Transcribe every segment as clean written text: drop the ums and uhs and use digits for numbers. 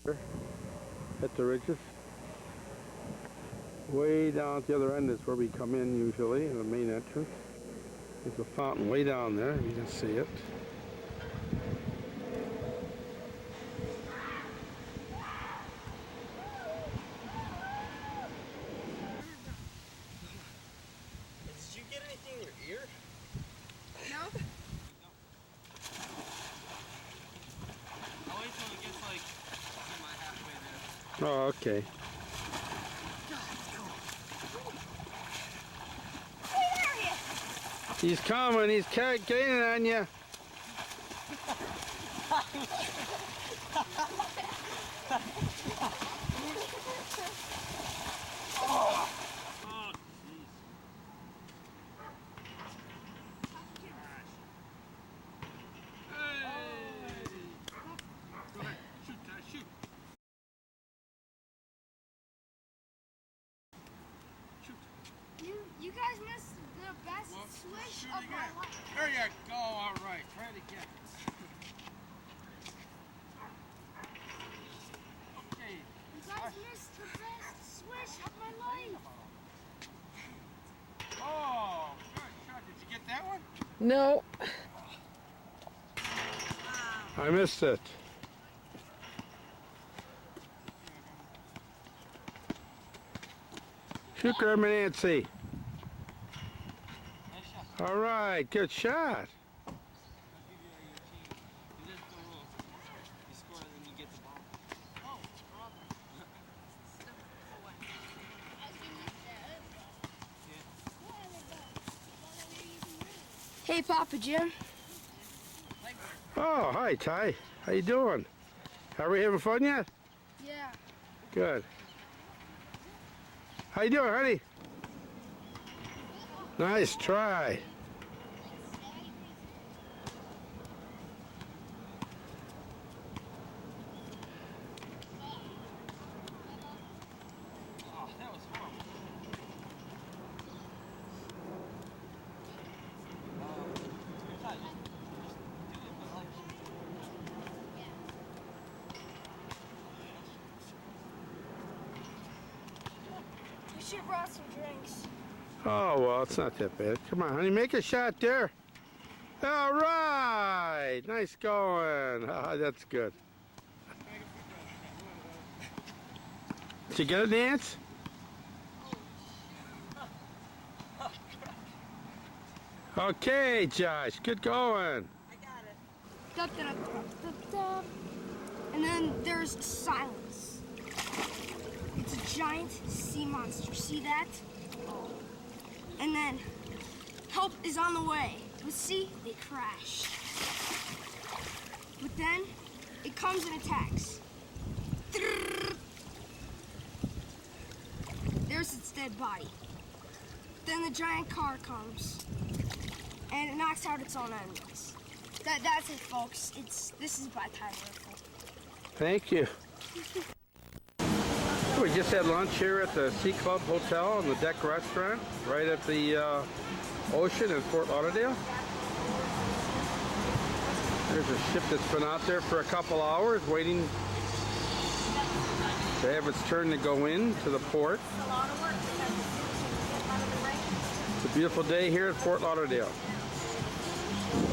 At the ridges. Way down at the other end is where we come in usually, in the main entrance. There's a fountain way down there, you can see it. Did you get anything in your ear? No? I'll wait till it gets like halfway there. Oh, okay. He's coming, he's getting on you. Oh, You guys missed the best swish of my life. There you go, all right, try it again. Okay. You guys missed the best swish of my life. Oh, good shot. Did you get that one? No. I missed it. Shoot, Grandma Nancy. Nice shot. All right, good shot. I'll give you your team. There's the rules. You score, then you get the ball. Oh, Hey, Papa Jim. Oh, hi, Ty. How you doing? Are we having fun yet? Yeah. Good. How you doing, honey? Nice try. Oh, that was horrible. Good shot. Just do it, but like. We should have brought some drinks. Oh, well, it's not that bad. Come on, honey, make a shot there. All right. Nice going. Ah, that's good. Did you get it, Nance? Okay, Josh. Good going. Da, da, da, da, da. And then there's silence. It's a giant sea monster. See that? And then help is on the way. But see, they crash. But then it comes and attacks. There's its dead body. Then the giant car comes and it knocks out its own enemies. That's it, folks. This is by Ty Murphy. Thank you. We just had lunch here at the Sea Club Hotel and the Deck Restaurant, right at the ocean in Fort Lauderdale. There's a ship that's been out there for a couple hours waiting to have its turn to go in to the port. It's a beautiful day here at Fort Lauderdale.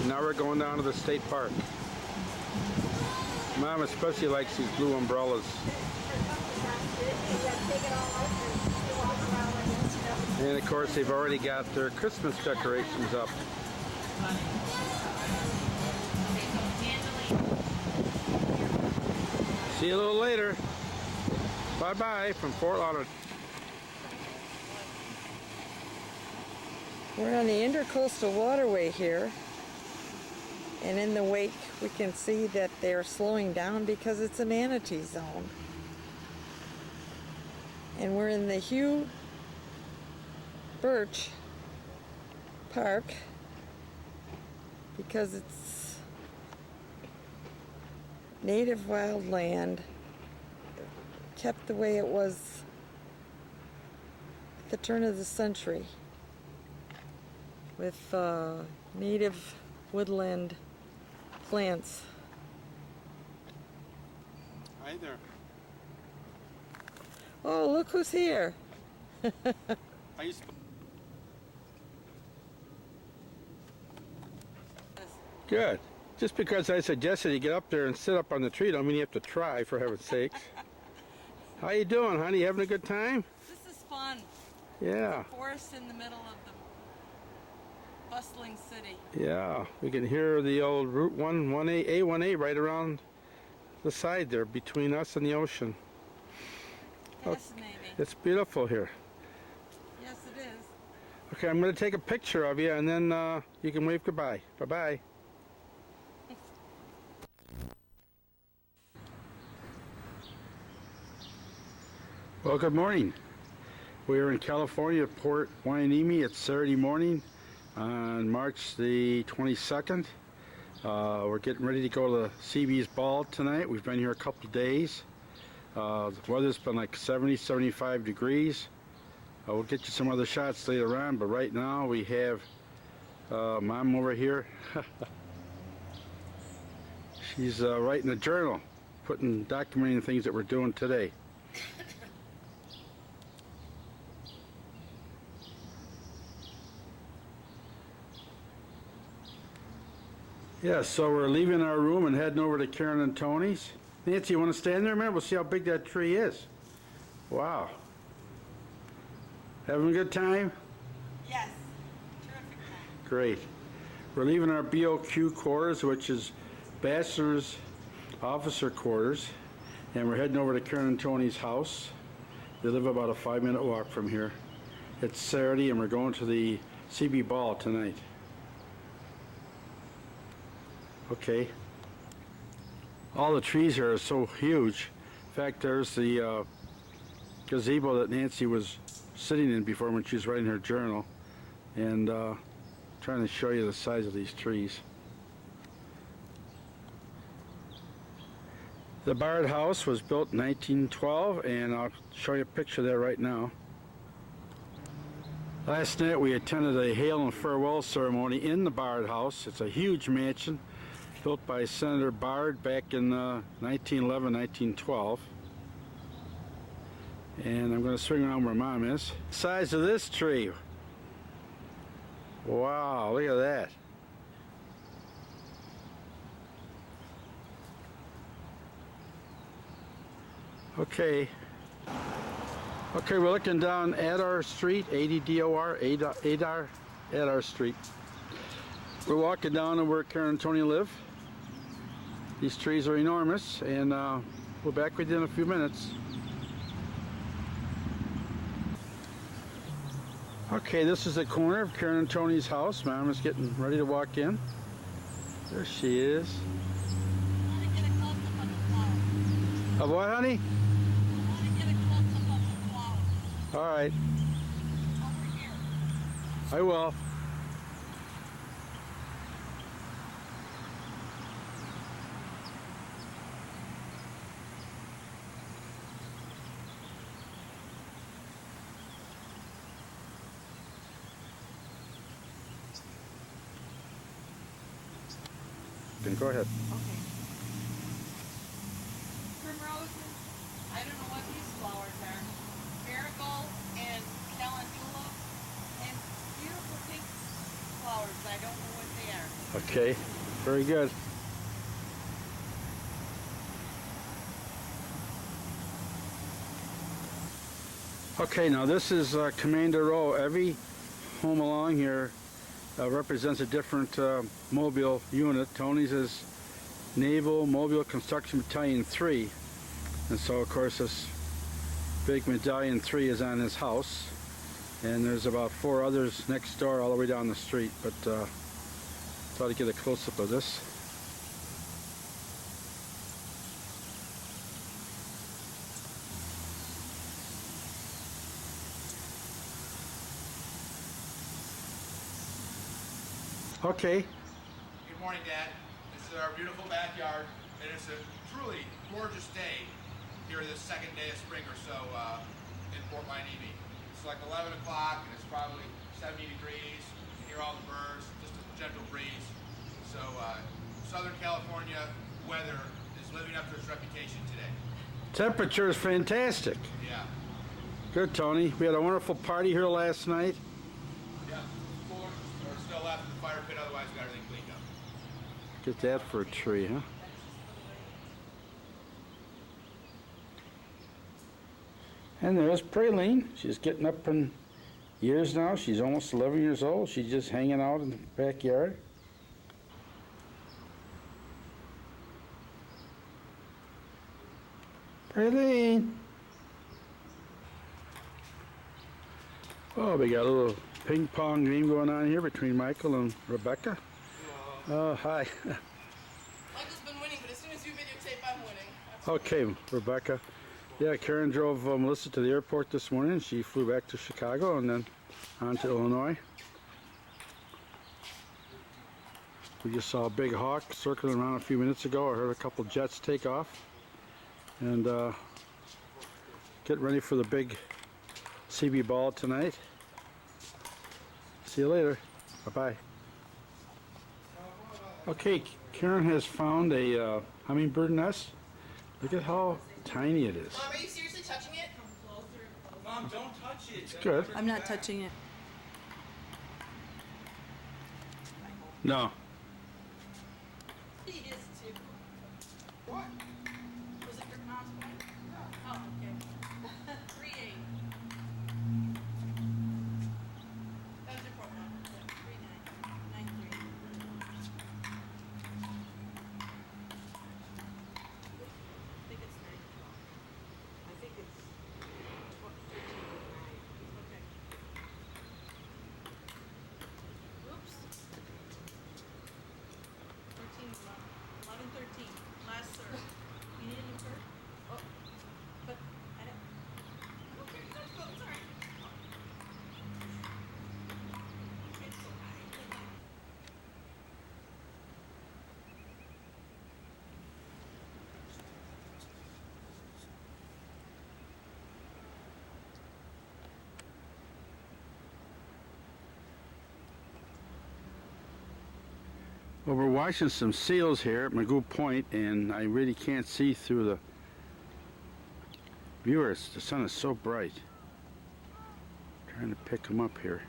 Now we're going down to the state park. Mom especially likes these blue umbrellas. And of course they've already got their Christmas decorations up. See you a little later. Bye-bye from Fort Lauderdale. We're on the Intercoastal Waterway here, and in the wake we can see that they're slowing down because it's a manatee zone. And we're in the Hugh Birch Park because it's native wildland kept the way it was at the turn of the century, with native woodland plants. Hi there. Oh, look who's here. I used to. Good. Just because I suggested you get up there and sit up on the tree don't mean you have to try, for heaven's sakes. How you doing, honey? Having a good time? This is fun. Yeah. Forest in the middle of the bustling city. Yeah. We can hear the old Route 1A, A1A right around the side there between us and the ocean. Fascinating. It's beautiful here. Yes, it is. Okay, I'm going to take a picture of you and then you can wave goodbye. Bye-bye. Well, good morning. We are in California at Port Hueneme. It's Saturday morning on March the 22nd. We're getting ready to go to the CB's ball tonight. We've been here a couple of days. The weather's been like 70, 75 degrees. We'll get you some other shots later on, but right now we have Mom over here. She's writing a journal, documenting things that we're doing today. Yeah, so we're leaving our room and heading over to Karen and Tony's. Nancy, you want to stand there a minute? We'll see how big that tree is. Wow. Having a good time? Yes. Terrific time. Great. We're leaving our BOQ quarters, which is Bachelor's Officer Quarters, and we're heading over to Karen and Tony's house. They live about a 5-minute walk from here. It's Saturday, and we're going to the CB ball tonight. Okay. All the trees here are so huge. In fact, there's the gazebo that Nancy was sitting in before when she was writing her journal, and trying to show you the size of these trees. The Bard House was built in 1912, and I'll show you a picture there right now. Last night we attended a hail and farewell ceremony in the Bard House. It's a huge mansion built by Senator Bard back in 1911, 1912. And I'm going to swing around where Mom is. The size of this tree. Wow, look at that. Okay. Okay, we're looking down Adar Street, A-D-D-O-R, Adar Street. We're walking down to where Karen and Tony live. These trees are enormous, and we'll be back with you in a few minutes. Okay, this is the corner of Karen and Tony's house. Mom is getting ready to walk in. There she is. I want to get a close-up of the flower. Of what, honey? I want to get a close-up of the flower. All right, Over here. I will. Then go ahead. Okay. Primroses. I don't know what these flowers are. Marigold and calendula and beautiful pink flowers. I don't know what they are. Okay, very good. Okay, now this is Commander Row. Every home along here represents a different mobile unit. Tony's is Naval Mobile Construction Battalion 3. And so, of course, this big Medallion 3 is on his house. And there's about 4 others next door all the way down the street. But thought I'd get a close-up of this. Okay. Good morning, Dad. This is our beautiful backyard, and it's a truly gorgeous day here this second day of spring or so in Port Hueneme. It's like 11 o'clock, and it's probably 70 degrees. You can hear all the birds, just a gentle breeze. So Southern California weather is living up to its reputation today. Temperature is fantastic. Yeah. Good, Tony. We had a wonderful party here last night. Yeah, floors are still left in the fire pit, otherwise we got everything cleaned up. Get that for a tree, huh? And there's Praline. She's getting up in years now. She's almost 11 years old. She's just hanging out in the backyard. Praline. Oh, we got a little ping pong game going on here between Michael and Rebecca. Oh, hi. Michael's been winning, but as soon as you videotape, I'm winning. Okay, Rebecca. Yeah, Karen drove Melissa to the airport this morning. She flew back to Chicago and then on to Illinois. We just saw a big hawk circling around a few minutes ago. I heard a couple jets take off. And get ready for the big CB ball tonight. See you later. Bye-bye. Okay, Karen has found a hummingbird nest. Look at how tiny it is. Mom, are you seriously touching it? Mom, don't touch it. It's good. I'm not touching it. No. He is too. What? Was it your mom's point? Oh, okay. 3-8. That was your point, Mom. 3-9. 9-3. I think it's 9. I think it's 13 Okay. Oops. 13, 11, 13. Last serve. You need a new serve? Oh. But I don't. Okay, that's good. It's all right. It's so high. Well, we're watching some seals here at Magoo Point, and I really can't see through the viewers. The sun is so bright. Trying to pick them up here.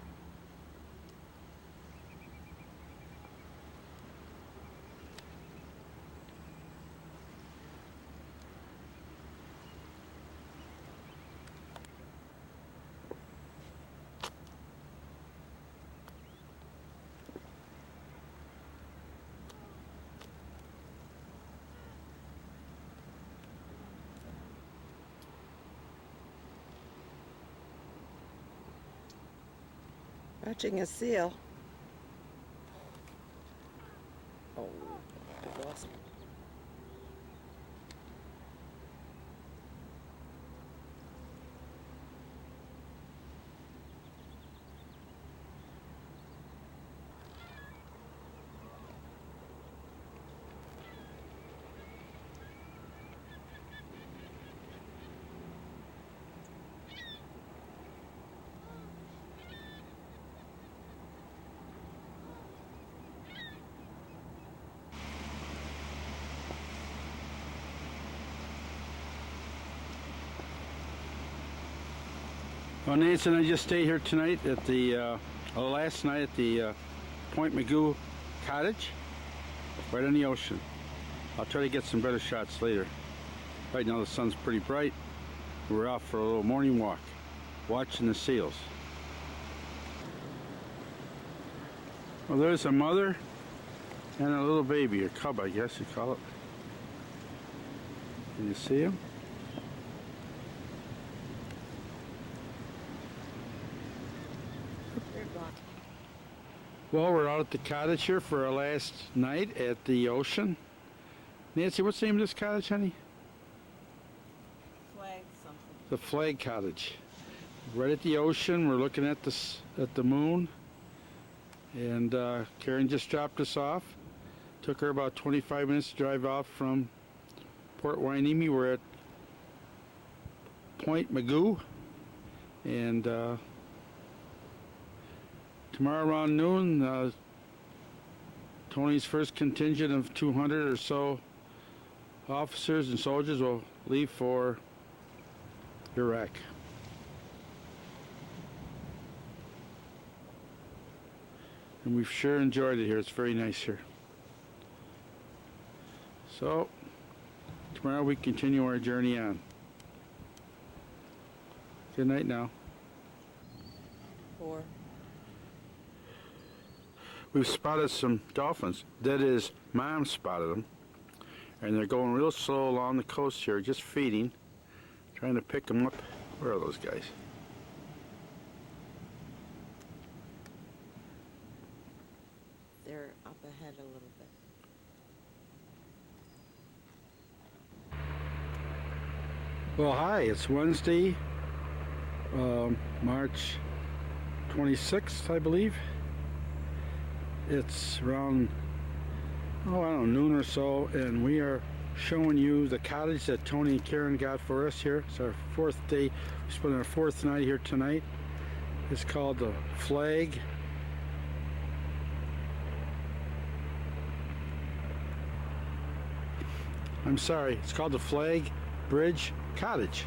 Watching a seal. Oh, I lost. Well, Nancy and I just stayed here tonight at the, last night at the Point Magoo cottage, right on the ocean. I'll try to get some better shots later. Right now the sun's pretty bright. We're out for a little morning walk, watching the seals. Well, there's a mother and a little baby, a cub, I guess you call it. Can you see him? Well, we're out at the cottage here for our last night at the ocean. Nancy, what's the name of this cottage, honey? Flag something. The Flag Cottage. Right at the ocean. We're looking at the moon. And Karen just dropped us off. Took her about 25 minutes to drive off from Port Hueneme. We're at Point Magoo. And tomorrow around noon, Tony's first contingent of 200 or so officers and soldiers will leave for Iraq. And we've sure enjoyed it here. It's very nice here. So, tomorrow we continue our journey on. Good night now. 4. We've spotted some dolphins. That is, Mom spotted them. And they're going real slow along the coast here, just feeding. Trying to pick them up. Where are those guys? They're up ahead a little bit. Well, hi, it's Wednesday, March 26th, I believe. It's around, I don't know, noon or so, and we are showing you the cottage that Tony and Karen got for us here. It's our 4th day. We spent our 4th night here tonight. It's called the Flag. I'm sorry, it's called the Flag Bridge Cottage.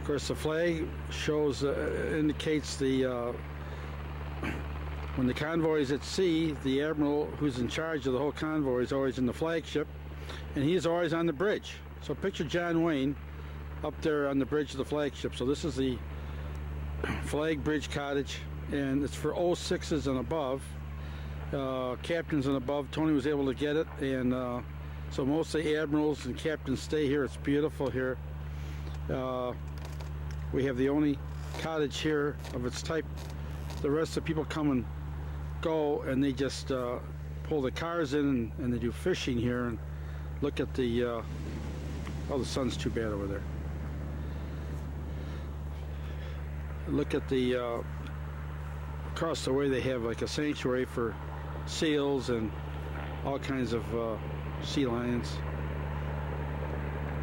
Of course, the flag shows, indicates the, when the convoy is at sea, the admiral who's in charge of the whole convoy is always in the flagship, and he's always on the bridge. So picture John Wayne up there on the bridge of the flagship. So this is the Flag Bridge Cottage, and it's for 06s and above, captains and above. Tony was able to get it, and so mostly admirals and captains stay here. It's beautiful here. We have the only cottage here of its type. The rest of the people come and go, and they just pull the cars in, and they do fishing here and look at the, oh, the sun's too bad over there. Look at the, across the way they have like a sanctuary for seals and all kinds of sea lions.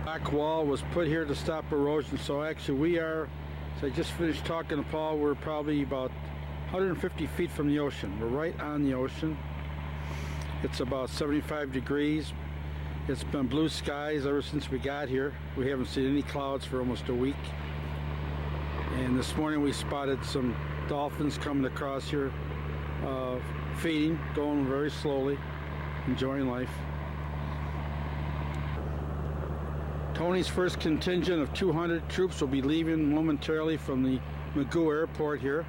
Black wall was put here to stop erosion, so actually we are, so I just finished talking to Paul, we're probably about 150 feet from the ocean. We're right on the ocean. It's about 75 degrees. It's been blue skies ever since we got here. We haven't seen any clouds for almost a week. And this morning we spotted some dolphins coming across here, feeding, going very slowly, enjoying life. Tony's first contingent of 200 troops will be leaving momentarily from the Magoo Airport here.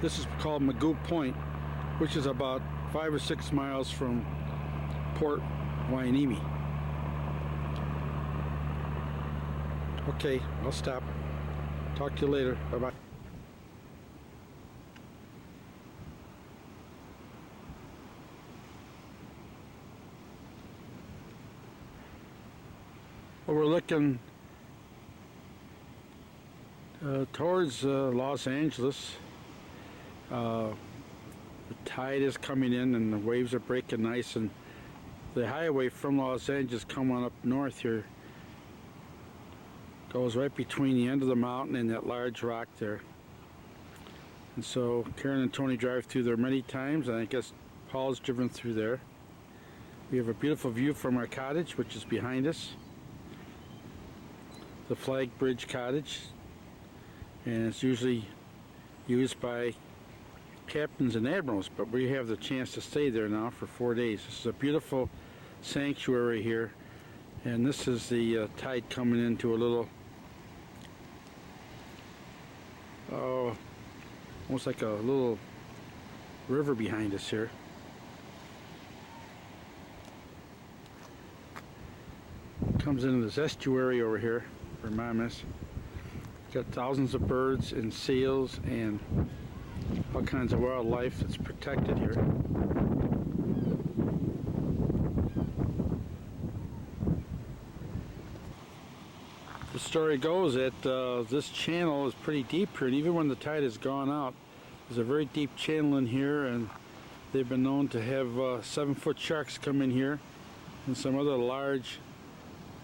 This is called Magoo Point, which is about 5 or 6 miles from Port Hueneme. Okay, I'll stop. Talk to you later. Bye-bye. Well, we're looking towards Los Angeles. The tide is coming in and the waves are breaking nice, and the highway from Los Angeles coming up north here goes right between the end of the mountain and that large rock there. And so Karen and Tony drive through there many times, and I guess Paul's driven through there. We have a beautiful view from our cottage, which is behind us. The Flag Bridge Cottage, and it's usually used by captains and admirals, but we have the chance to stay there now for 4 days. This is a beautiful sanctuary here, and this is the tide coming into a little, almost like a little river behind us here. Comes into this estuary over here where Mom is. Got thousands of birds and seals and all kinds of wildlife that's protected here. The story goes that this channel is pretty deep here, and even when the tide has gone out, there's a very deep channel in here, and they've been known to have 7-foot sharks come in here and some other large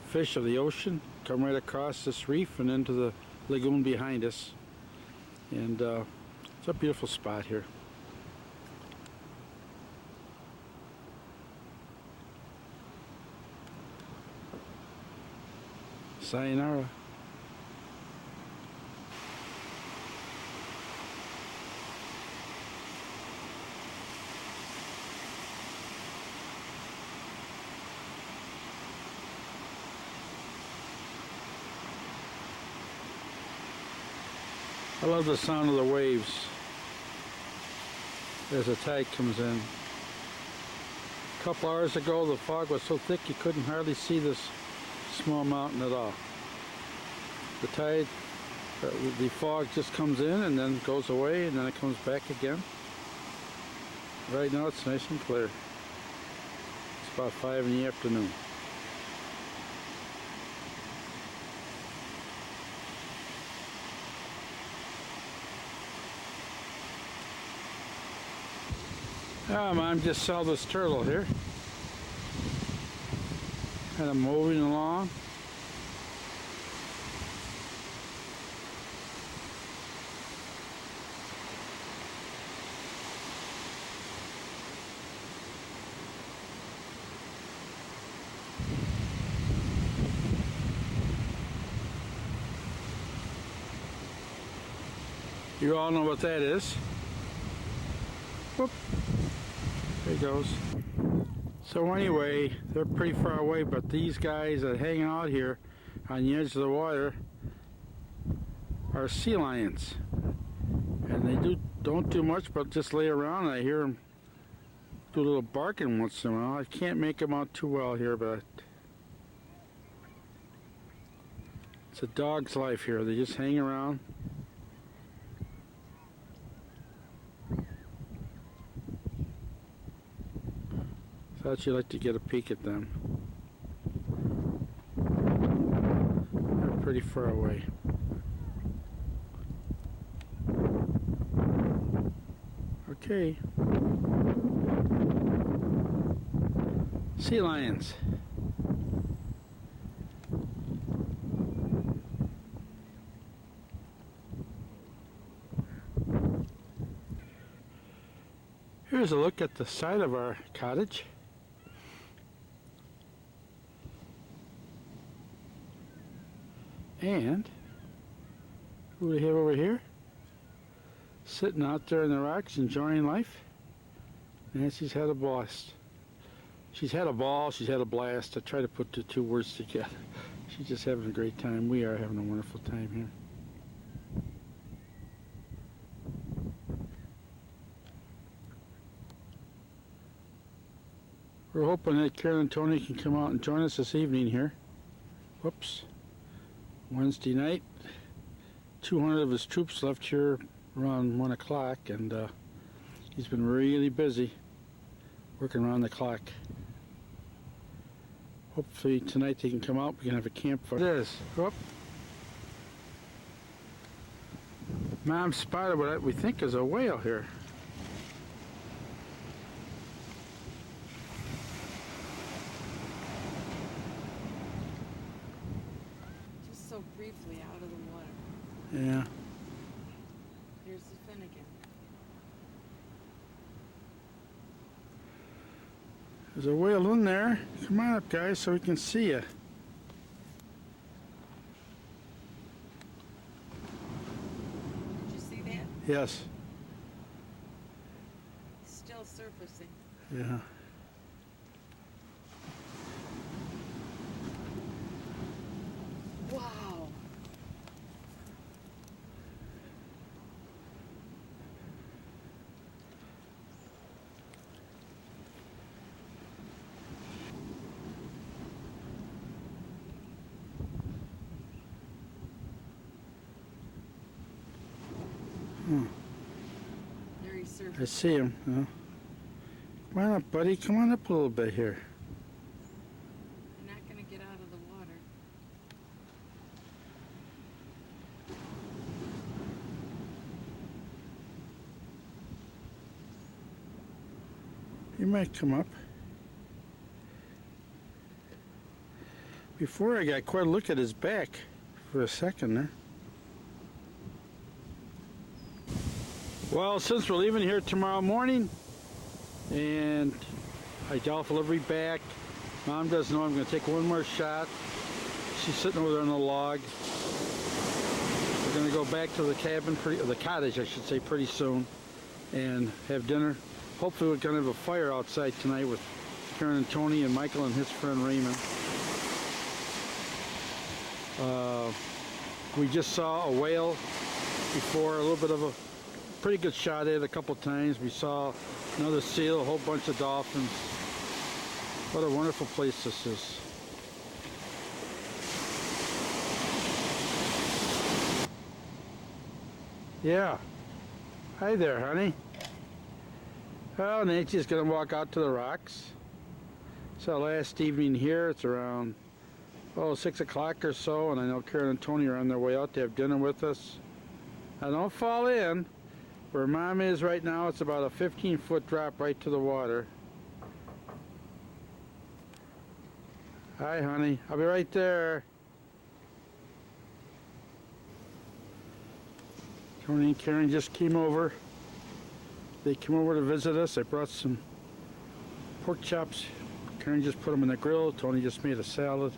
fish of the ocean come right across this reef and into the lagoon behind us. And it's a beautiful spot here. Sayonara. love the sound of the waves as the tide comes in. A couple hours ago, the fog was so thick you couldn't hardly see this small mountain at all. The tide, the fog just comes in and then goes away and then it comes back again. Right now it's nice and clear. It's about 5 in the afternoon. Mom just saw this turtle here. Kind of moving along. You all know what that is. Whoop. There he goes. So anyway, they're pretty far away, but these guys that hang out here on the edge of the water are sea lions. And they don't do much but just lay around. I hear them do a little barking once in a while. I can't make them out too well here, but it's a dog's life here. They just hang around. Thought you'd like to get a peek at them. They're pretty far away. Okay. Sea lions. Here's a look at the side of our cottage. And who do we have over here? Sitting out there in the rocks, enjoying life. Nancy's had a blast. She's had a ball, she's had a blast. I try to put the two words together. She's just having a great time. We are having a wonderful time here. We're hoping that Carol and Tony can come out and join us this evening here. Whoops. Wednesday night. 200 of his troops left here around 1 o'clock, and he's been really busy working around the clock. Hopefully tonight they can come out. We can have a campfire. It is. Whoop. Mom spotted what we think is a whale here. Just so briefly out of the water. Yeah. Here's the fin again. There's a whale in there. Come on up, guys, so we can see you. Did you see that? Yes. Still surfacing. Yeah. Wow. There he's surfacing. I see him. Yeah. Come on up, buddy. Come on up a little bit here. You're not going to get out of the water. You might come up. Before I got quite a look at his back for a second there. Well, since we're leaving here tomorrow morning, and I doubt if I'll ever be back, Mom doesn't know I'm going to take one more shot. She's sitting over there on the log. We're going to go back to the cabin, or the cottage, I should say, pretty soon, and have dinner. Hopefully we're going to have a fire outside tonight with Karen and Tony and Michael and his friend Raymond. We just saw a whale before, a little bit of a pretty good shot at it a couple times. We saw another seal, a whole bunch of dolphins. What a wonderful place this is. Yeah. Hi there, honey. Well, Nancy's gonna walk out to the rocks. So last evening here, it's around 6 o'clock or so, and I know Karen and Tony are on their way out to have dinner with us. Now don't fall in. Where Mom is right now, it's about a 15-foot drop right to the water. Hi, honey. I'll be right there. Tony and Karen just came over. They came over to visit us. I brought some pork chops. Karen just put them in the grill. Tony just made a salad.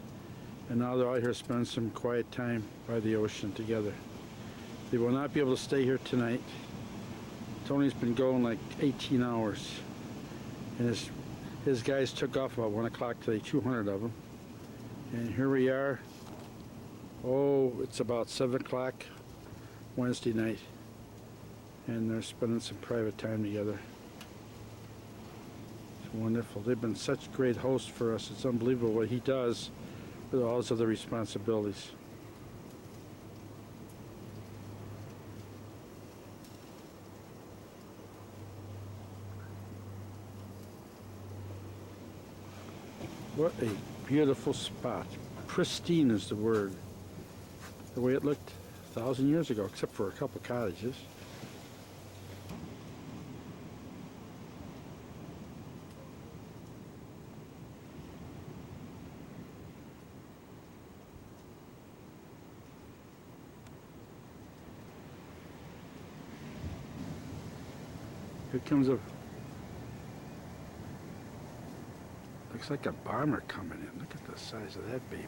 And now they're out here spending some quiet time by the ocean together. They will not be able to stay here tonight. Tony's been going like 18 hours. And his guys took off about 1 o'clock today, 200 of them. And here we are. Oh, it's about 7 o'clock Wednesday night. And they're spending some private time together. It's wonderful. They've been such great hosts for us. It's unbelievable what he does with all his other responsibilities. What a beautiful spot. Pristine is the word. The way it looked 1,000 years ago, except for a couple cottages. Here comes a, looks like a bomber coming in. Look at the size of that baby.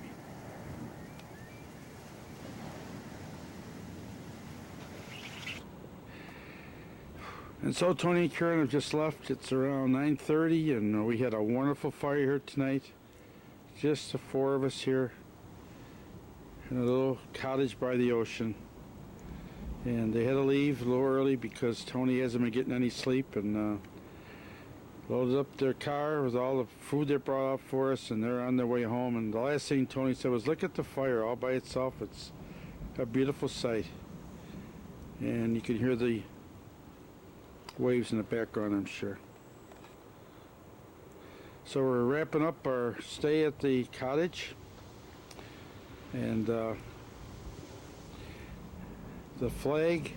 And so Tony and Karen have just left. It's around 9:30 and we had a wonderful fire here tonight. Just the four of us here in a little cottage by the ocean. And they had to leave a little early because Tony hasn't been getting any sleep, and loaded up their car with all the food they brought out for us, and they're on their way home. And the last thing Tony said was, look at the fire all by itself. It's a beautiful sight. And you can hear the waves in the background, I'm sure. So we're wrapping up our stay at the cottage. And the Flag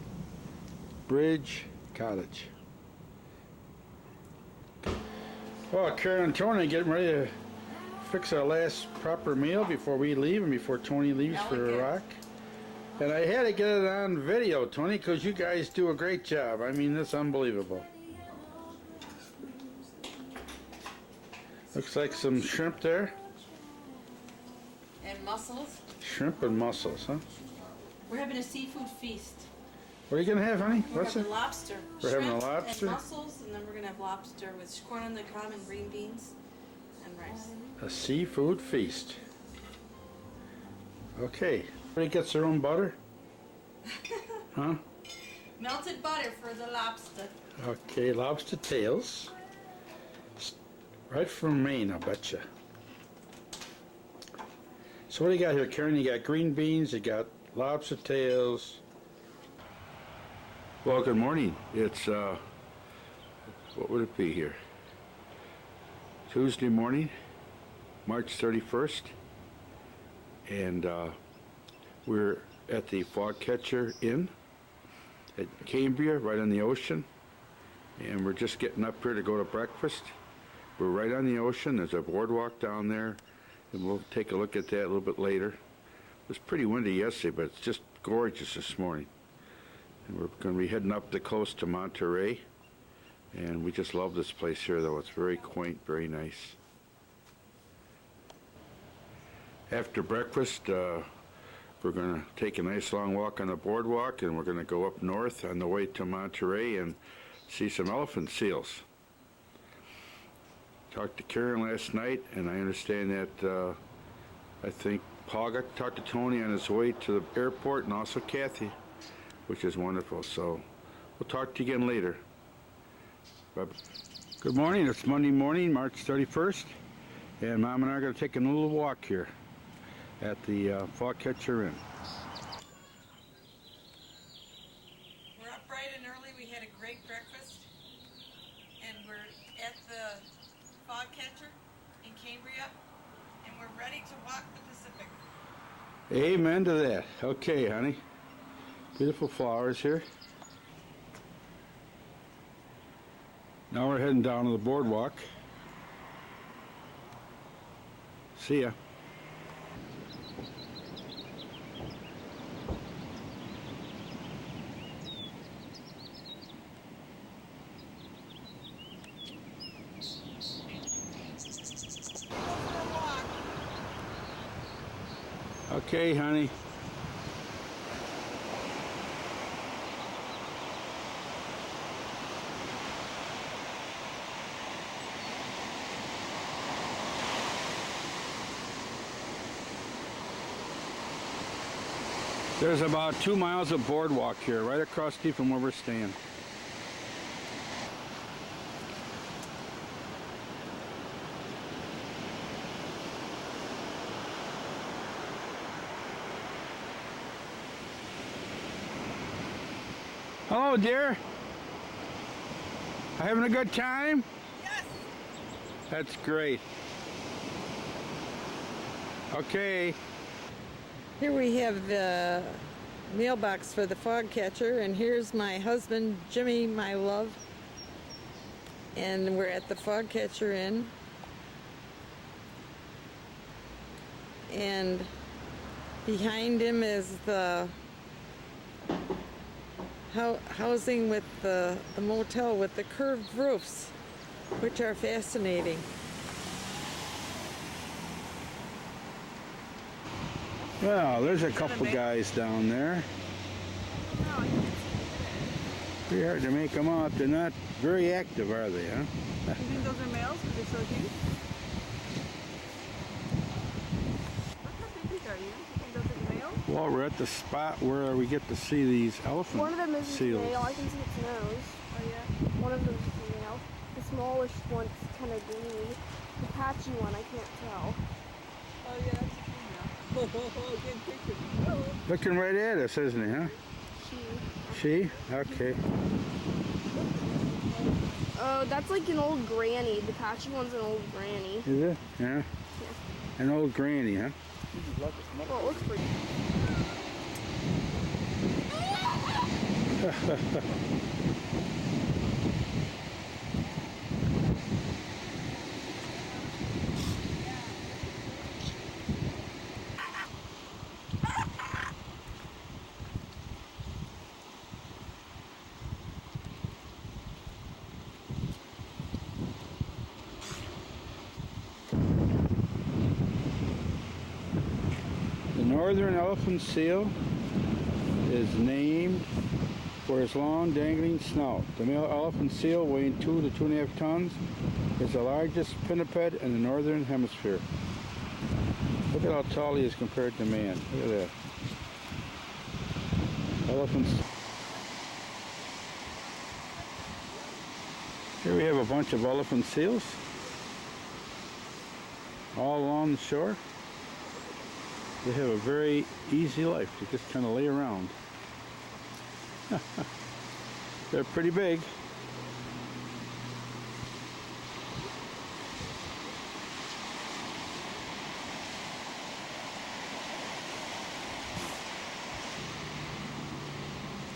Bridge Cottage. Well, Karen and Tony getting ready to fix our last proper meal before we leave and before Tony leaves for Iraq. And I had to get it on video, Tony, because you guys do a great job. I mean, it's unbelievable. Looks like some shrimp there. And mussels. Shrimp and mussels, huh? We're having a seafood feast. What are you going to have, honey? We're What's having it? lobster. We're having a Shrimp lobster? and mussels, and then we're going to have lobster with corn on the cob and green beans and rice. A seafood feast. Okay. Everybody gets their own butter? Huh? Melted butter for the lobster. Okay, lobster tails. Right from Maine, I'll betcha. So what do you got here, Karen? You got green beans, you got lobster tails. Well, good morning. It's, what would it be here? Tuesday morning, March 31st. And we're at the Fog Catcher Inn at Cambria, right on the ocean. And we're just getting up here to go to breakfast. We're right on the ocean. There's a boardwalk down there. And we'll take a look at that a little bit later. It was pretty windy yesterday, but it's just gorgeous this morning. And we're going to be heading up the coast to Monterey. And we just love this place here, though. It's very quaint, very nice. After breakfast, we're going to take a nice long walk on the boardwalk, and we're going to go up north on the way to Monterey and see some elephant seals. Talked to Karen last night, and I understand that I think Paul got to talk to Tony on his way to the airport, and also Kathy which is wonderful. So we'll talk to you again later. Bye. Good morning. It's Monday morning, March 31st, and Mom and I are going to take a little walk here at the Fogcatcher Inn. We're up bright and early. We had a great breakfast. And we're at the Fogcatcher in Cambria. And we're ready to walk the Pacific. Amen to that. Okay, honey. Beautiful flowers here. Now we're heading down to the boardwalk. See ya. Okay, honey. There's about 2 miles of boardwalk here, right across the street from where we're staying. Hello, dear. Having a good time? Yes! That's great. Okay. Here we have the mailbox for the Fogcatcher, and here's my husband, Jimmy, my love. And we're at the Fogcatcher Inn. And behind him is the housing with the motel with the curved roofs, which are fascinating. Well, there's a couple guys down there. Pretty hard to make them out. They're not very active, are they, huh? You think those are males because they're so huge? How big are you? You think those are the males? Well, we're at the spot where we get to see these elephant One of them is a seals. male. I can see its nose. Oh yeah? One of them is a male. The smallish one's kind of green. The patchy one, I can't tell. Oh yeah, that's a female. Good picture. Looking right at us, isn't he, huh? She. She? Okay. Oh, that's like an old granny. The patchy one's an old granny. Is it? Yeah. An old granny, huh? Well, it looks pretty. The northern elephant seal is named for its long dangling snout. The male elephant seal, weighing 2 to 2.5 tons, is the largest pinniped in the northern hemisphere. Look at how tall he is compared to man. Look at that. Elephants. Here we have a bunch of elephant seals all along the shore. They have a very easy life. They just kind of lay around. They're pretty big.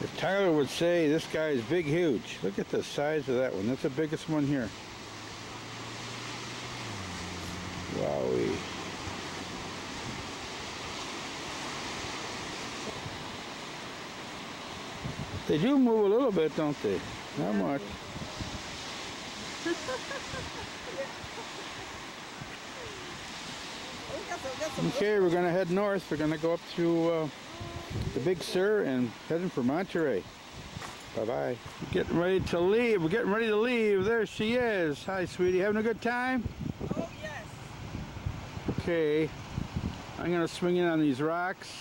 As Tyler would say, this guy is big, huge. Look at the size of that one. That's the biggest one here. Wowee. They do move a little bit, don't they? Not much. Okay, we're going to head north. We're going to go up through the Big Sur and heading for Monterey. Bye-bye. Getting ready to leave. We're getting ready to leave. There she is. Hi, sweetie. Having a good time? Oh yes. Okay. I'm going to swing in on these rocks.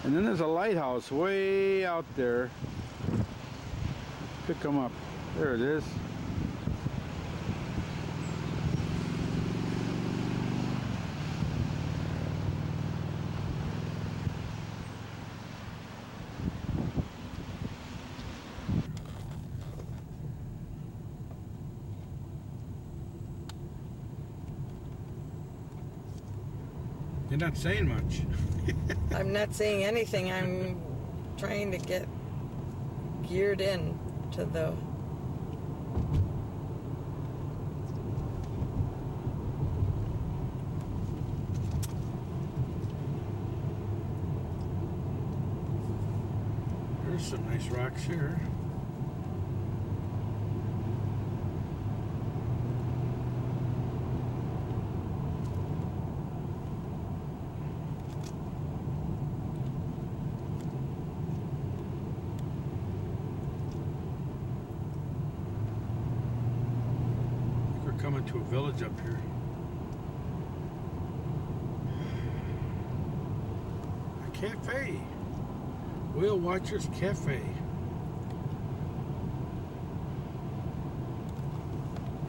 And then there's a lighthouse way out there. Pick them up. There it is. You're not saying much. I'm not saying anything. I'm trying to get geared in to the. There's some nice rocks here. Coming to a village up here. A cafe. Whale Watchers Cafe.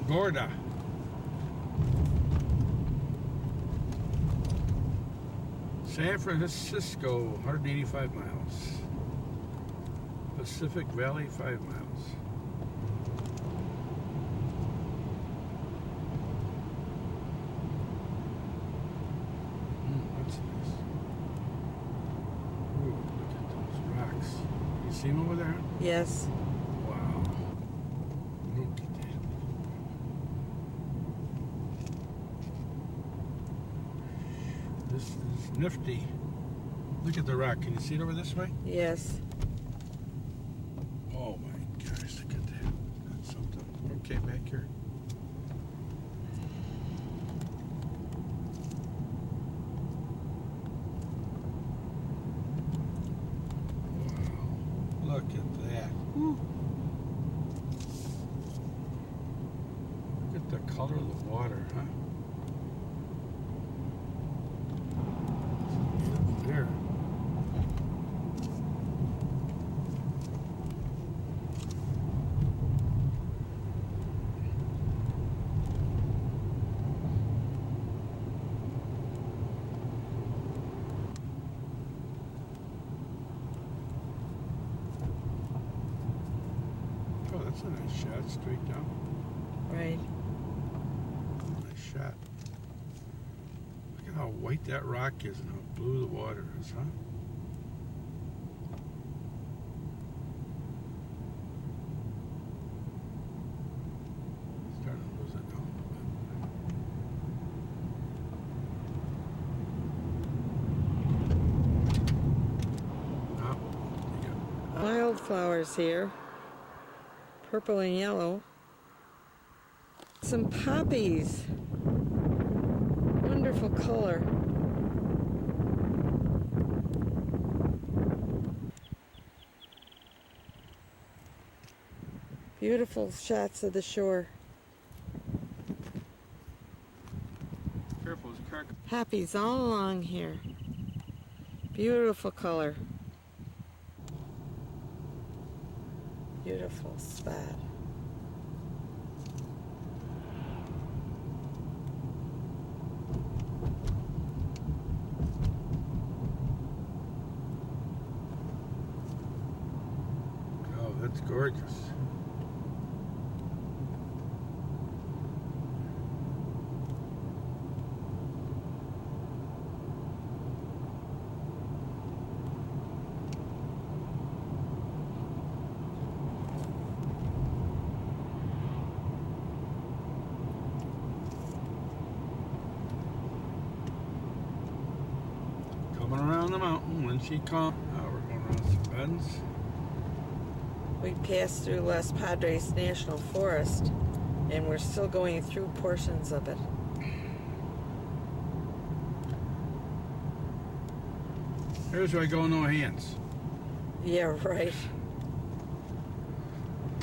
Gorda. San Francisco, 185 miles. Pacific Valley, 5 miles. See him over there? Yes. Wow. Look at that. This is nifty. Look at the rock. Can you see it over this way? Yes. Oh my gosh, look at that. That's something. Okay, back here. Look at that. Woo. Look at the color of the water, huh? It's there. Oh, that's a nice shot, straight down. Right. Nice shot. Look at how white that rock is and how blue the water is, huh? Starting to lose it now a little bit. Now, Wildflowers here. Purple and yellow. Some poppies. Wonderful color. Beautiful shots of the shore. careful, there's a car. Poppies all along here. Beautiful color. Beautiful spot. Oh, that's gorgeous. Coming around the mountain when she comes. Now we're going around some bends. We passed through Los Padres National Forest, and we're still going through portions of it. Here's where I go no hands. Yeah, right.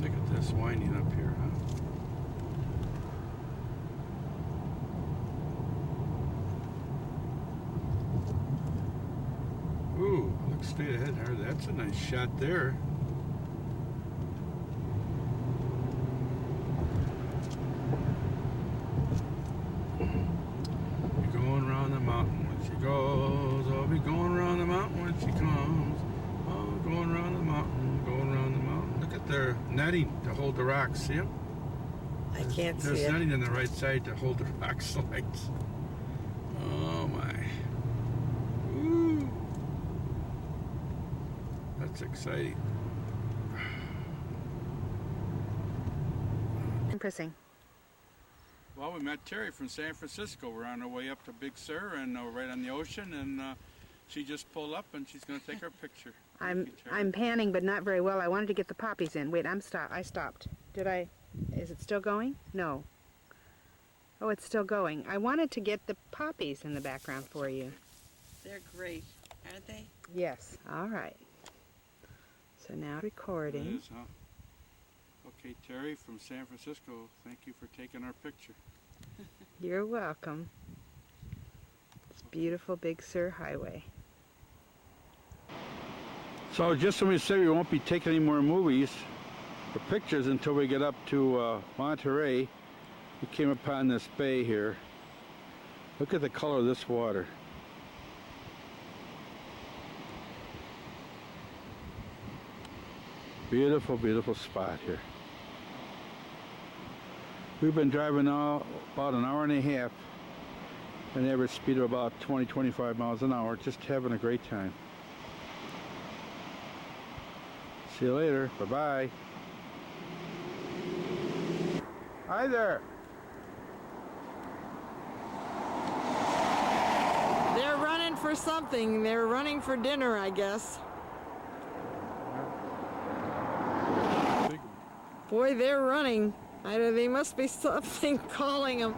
Look at this winding up here, huh? Ooh, looks straight ahead there. That's a nice shot there. You're going around the mountain when she goes. I'll be going around the mountain when she comes. Oh, going around the mountain, going around the mountain. Look at their netting to hold the rocks. See them? I can't see There's it. netting on the right side to hold the rock slides. Oh my. Ooh. That's exciting. Pressing. Well, we met Terry from San Francisco. We're on our way up to Big Sur and right on the ocean, and she just pulled up and she's going to take our picture. I'm panning, but not very well. I wanted to get the poppies in. Wait, I stopped. Did I? Is it still going? No. Oh, it's still going. I wanted to get the poppies in the background for you. They're great, aren't they? Yes. All right. So now recording. It is, huh? Okay, Terry from San Francisco, thank you for taking our picture. You're welcome. It's beautiful Big Sur Highway. So just when we say we won't be taking any more movies or pictures until we get up to Monterey, we came upon this bay here. Look at the color of this water. Beautiful, beautiful spot here. We've been driving now about an hour and a half, an average speed of about 20-25 miles an hour, just having a great time. See you later. Bye-bye. Hi there. They're running for something. They're running for dinner, I guess. Boy, they're running. They must be something calling them.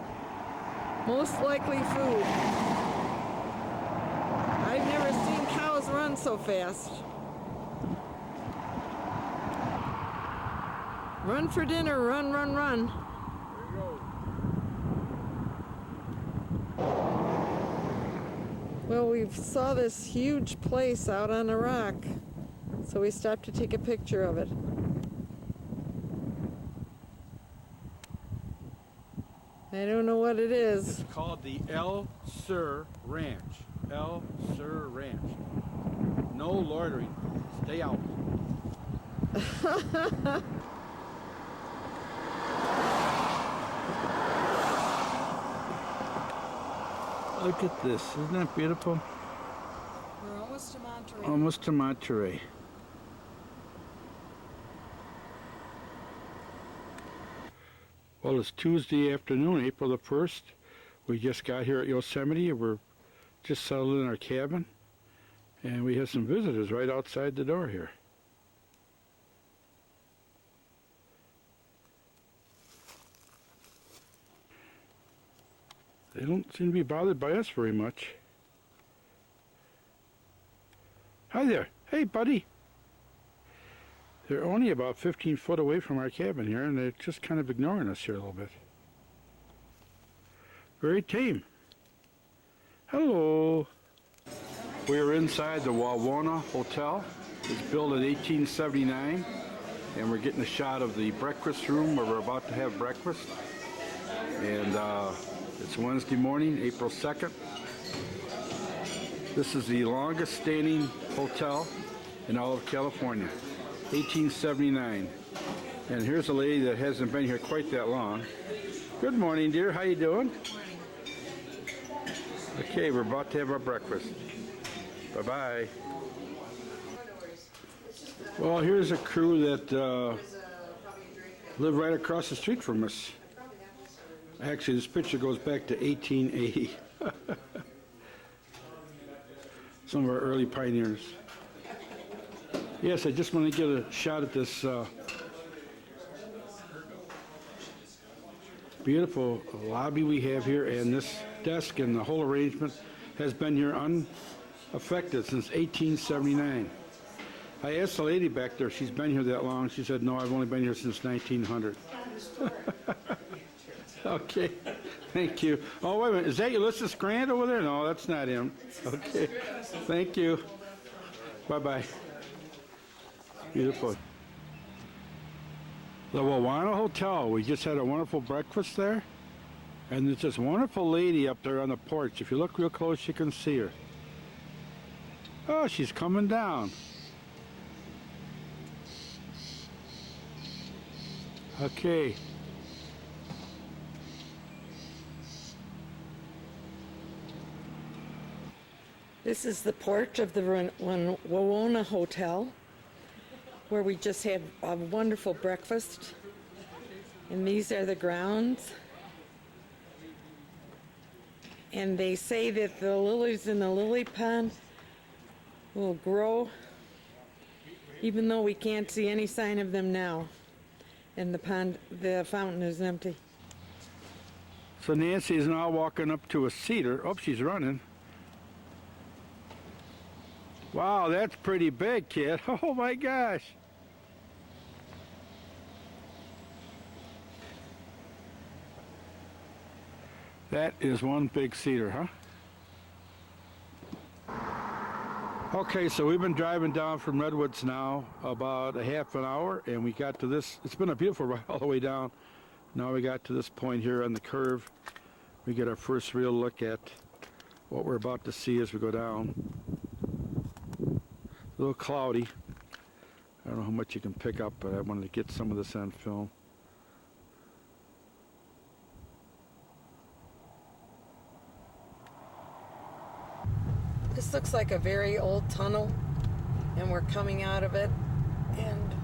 Most likely food. I've never seen cows run so fast. Run for dinner, run, run, run. There you go. Well, we saw this huge place out on a rock, so we stopped to take a picture of it. I don't know what it is. It's called the El Sur Ranch. El Sur Ranch. No loitering. Stay out. Look at this. Isn't that beautiful? We're almost to Monterey. Almost to Monterey. Well, it's Tuesday afternoon, April the 1st. We just got here at Yosemite. We're just settled in our cabin. And we have some visitors right outside the door here. They don't seem to be bothered by us very much. Hi there. Hey, buddy. They're only about 15 foot away from our cabin here, and they're just kind of ignoring us here a little bit. Very tame. Hello. We are inside the Wawona Hotel. It's built in 1879, and we're getting a shot of the breakfast room where we're about to have breakfast. And it's Wednesday morning, April 2nd. This is the longest standing hotel in all of California. 1879. And here's a lady that hasn't been here quite that long. Good morning, dear. How you doing? Good morning. Okay, we're about to have our breakfast. Bye-bye. Well, here's a crew that live right across the street from us. Actually, this picture goes back to 1880. Some of our early pioneers. Yes, I just want to get a shot at this beautiful lobby we have here, and this desk and the whole arrangement has been here unaffected since 1879. I asked the lady back there if she's been here that long. She said, no, I've only been here since 1900. Okay, thank you. Oh, wait a minute, is that Ulysses Grant over there? No, that's not him. Okay, thank you. Bye-bye. Beautiful. The Wawana Hotel. We just had a wonderful breakfast there. And there's this wonderful lady up there on the porch. If you look real close, you can see her. Oh, she's coming down. Okay. This is the porch of the Wawona Hotel, where we just had a wonderful breakfast. And these are the grounds. And they say that the lilies in the lily pond will grow, even though we can't see any sign of them now. And the fountain is empty. So Nancy is now walking up to a cedar. Oh, she's running. Wow, that's pretty big, kid. Oh my gosh. That is one big cedar, huh? Okay, so we've been driving down from Redwoods now about a half an hour, and we got to this. It's been a beautiful ride all the way down. Now we got to this point here on the curve. We get our first real look at what we're about to see as we go down. A little cloudy. I don't know how much you can pick up, but I wanted to get some of this on film. This looks like a very old tunnel, and we're coming out of it, and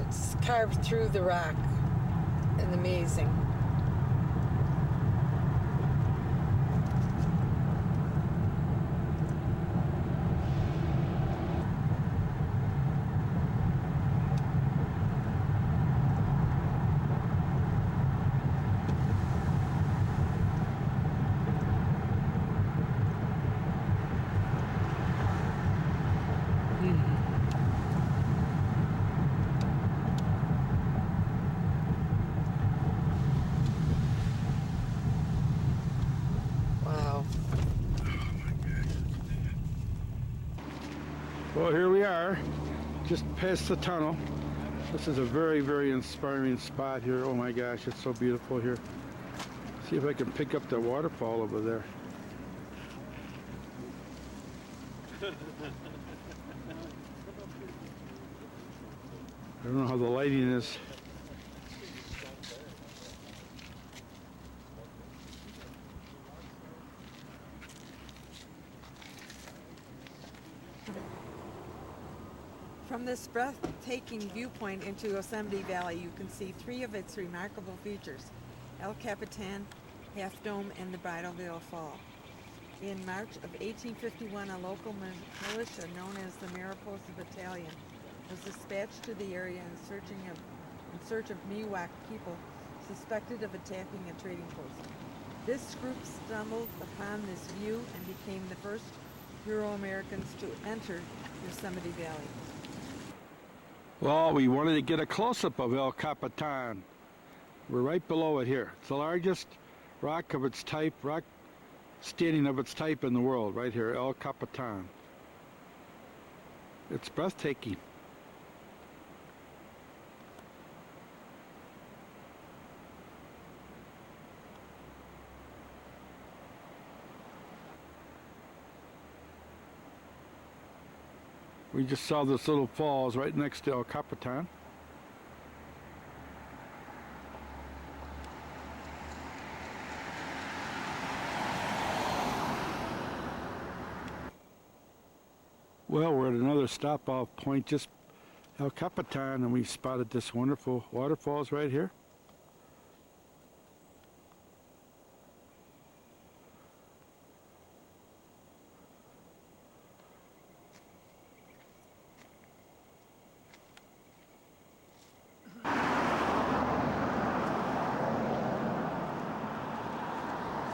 it's carved through the rock, and amazing. Well, here we are, just past the tunnel. This is a very, very inspiring spot here. Oh my gosh, it's so beautiful here. See if I can pick up the waterfall over there. I don't know how the lighting is. From this breathtaking viewpoint into Yosemite Valley, you can see three of its remarkable features: El Capitan, Half Dome, and the Bridalveil Fall. In March of 1851, a local militia known as the Mariposa Battalion was dispatched to the area in search of Miwok people suspected of attacking a trading post. This group stumbled upon this view and became the first Euro-Americans to enter Yosemite Valley. Well, we wanted to get a close-up of El Capitan. We're right below it here. It's the largest rock of its type, rock standing of its type in the world, right here, El Capitan. It's breathtaking. We just saw this little falls right next to El Capitan. Well, we're at another stop-off point, just El Capitan, and we spotted this wonderful waterfalls right here.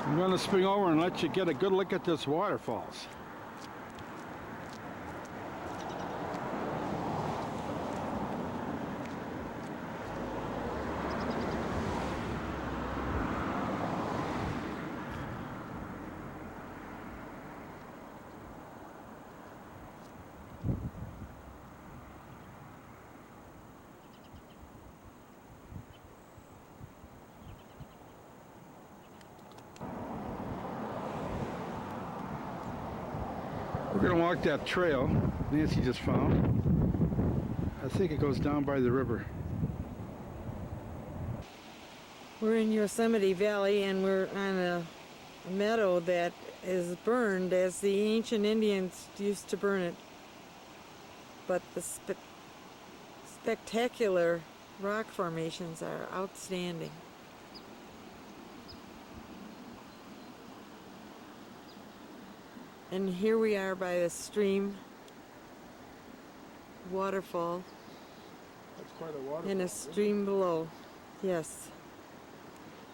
I'm going to swing over and let you get a good look at this waterfalls. We're gonna walk that trail Nancy just found. I think it goes down by the river. We're in Yosemite Valley and we're on a meadow that is burned as the ancient Indians used to burn it. But the spectacular rock formations are outstanding. And here we are by the stream, waterfall, That's quite a waterfall. and a stream below. Yes.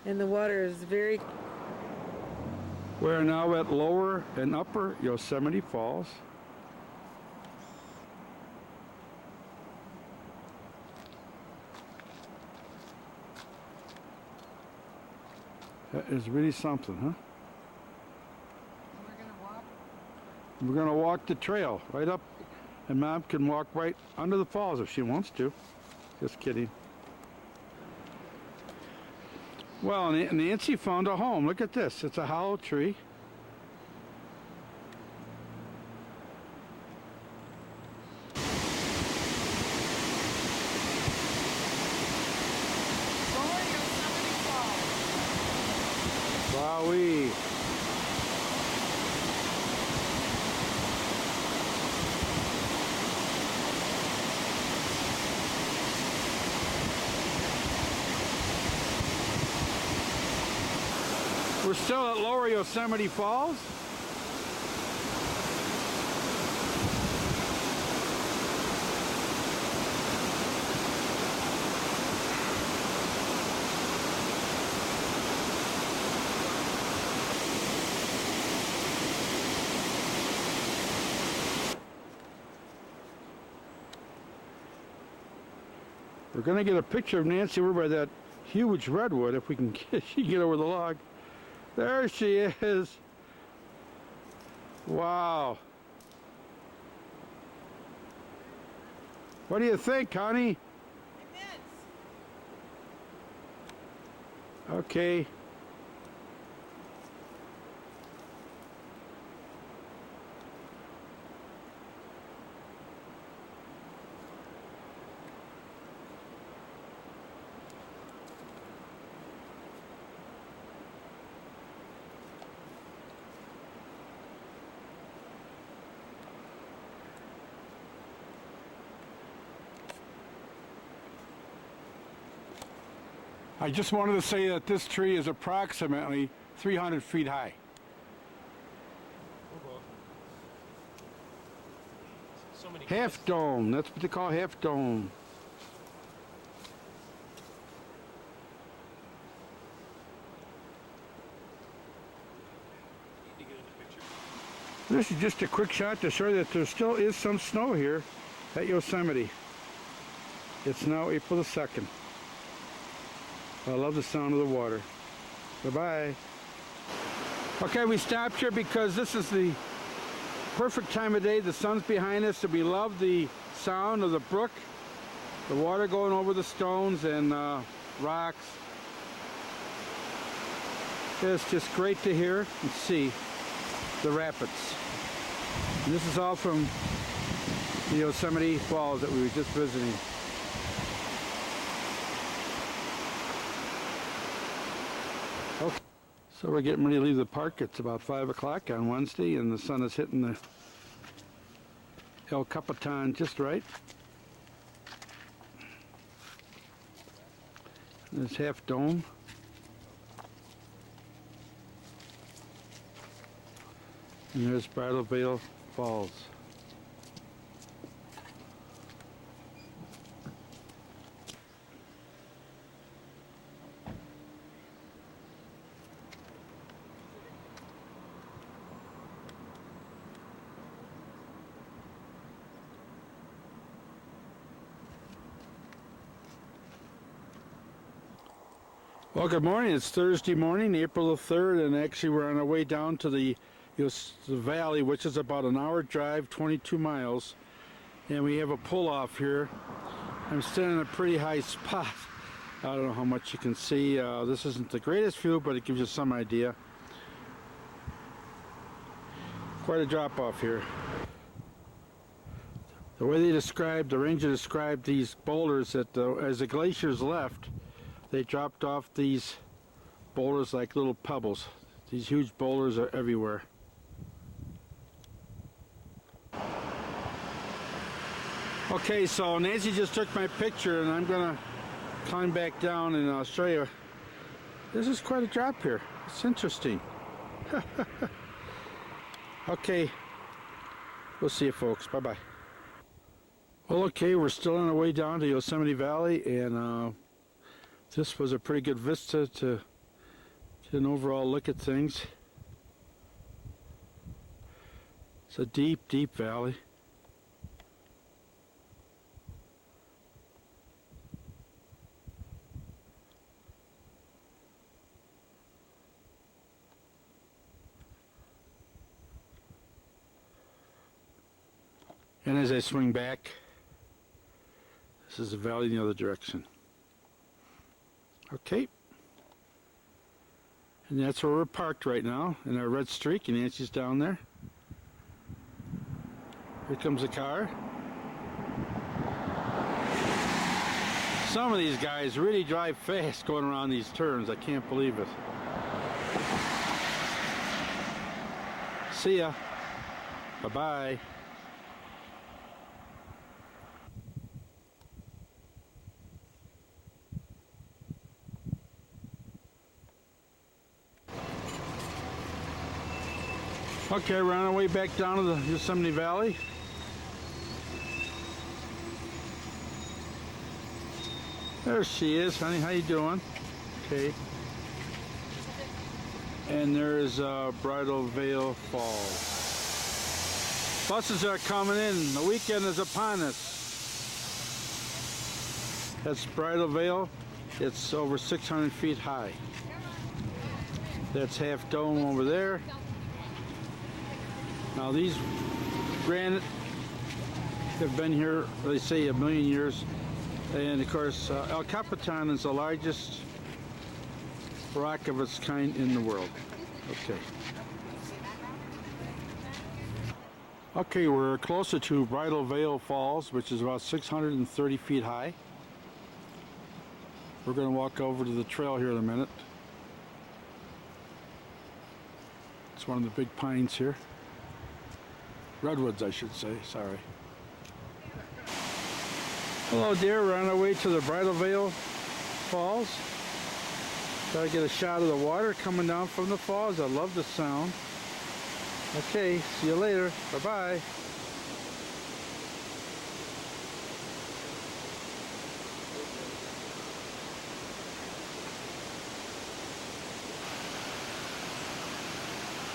And the water is very... We're now at Lower and Upper Yosemite Falls. That is really something, huh? We're gonna walk the trail right up, and Mom can walk right under the falls if she wants to. Just kidding. Well, Nancy found a home. Look at this. It's a hollow tree. Wowee. We're still at Lower Yosemite Falls. We're gonna get a picture of Nancy over by that huge redwood if we can get over the log. There she is. Wow. What do you think, honey? Okay. I just wanted to say that this tree is approximately 300 feet high. So many Half dome, that's what they call half dome. Need to get in the picture. This is just a quick shot to show that there still is some snow here at Yosemite. It's now April the 2nd. I love the sound of the water. Bye-bye. Okay, we stopped here because this is the perfect time of day. The sun's behind us, and we love the sound of the brook, the water going over the stones and rocks. It's just great to hear and see the rapids. And this is all from the Yosemite Falls that we were just visiting. Okay. So we're getting ready to leave the park. It's about 5 o'clock on Wednesday, and the sun is hitting the El Capitan just right. There's Half Dome. And there's Bridal Veil Falls. Well, good morning. It's Thursday morning, April the 3rd, and actually we're on our way down to the valley, which is about an hour drive, 22 miles. And we have a pull-off here. I'm standing in a pretty high spot. I don't know how much you can see. This isn't the greatest view, but it gives you some idea. Quite a drop-off here. The way the ranger described these boulders, that as the glaciers left, they dropped off these boulders like little pebbles. These huge boulders are everywhere. Okay, so Nancy just took my picture and I'm gonna climb back down and I'll show you. This is quite a drop here. It's interesting. Okay, we'll see you folks. Bye-bye. Well, okay, we're still on our way down to Yosemite Valley, and this was a pretty good vista to get an overall look at things. It's a deep, deep valley. And as I swing back, this is the valley in the other direction. Okay. And that's where we're parked right now, in our red streak, and Nancy's down there. Here comes a car. Some of these guys really drive fast going around these turns. I can't believe it. See ya. Bye-bye. Okay, we're on our way back down to the Yosemite Valley. There she is, honey. How you doing? Okay. And there's Bridal Veil Falls. Buses are coming in. The weekend is upon us. That's Bridal Veil. It's over 600 feet high. That's Half Dome over there. Now these granite have been here, they say, a million years. And of course, El Capitan is the largest rock of its kind in the world. Okay. Okay, we're closer to Bridal Veil Falls, which is about 630 feet high. We're going to walk over to the trail here in a minute. It's one of the big pines here. Redwoods, I should say, sorry. Hello dear, we're on our way to the Bridal Veil Falls. Gotta get a shot of the water coming down from the falls. I love the sound. Okay, see you later. Bye-bye.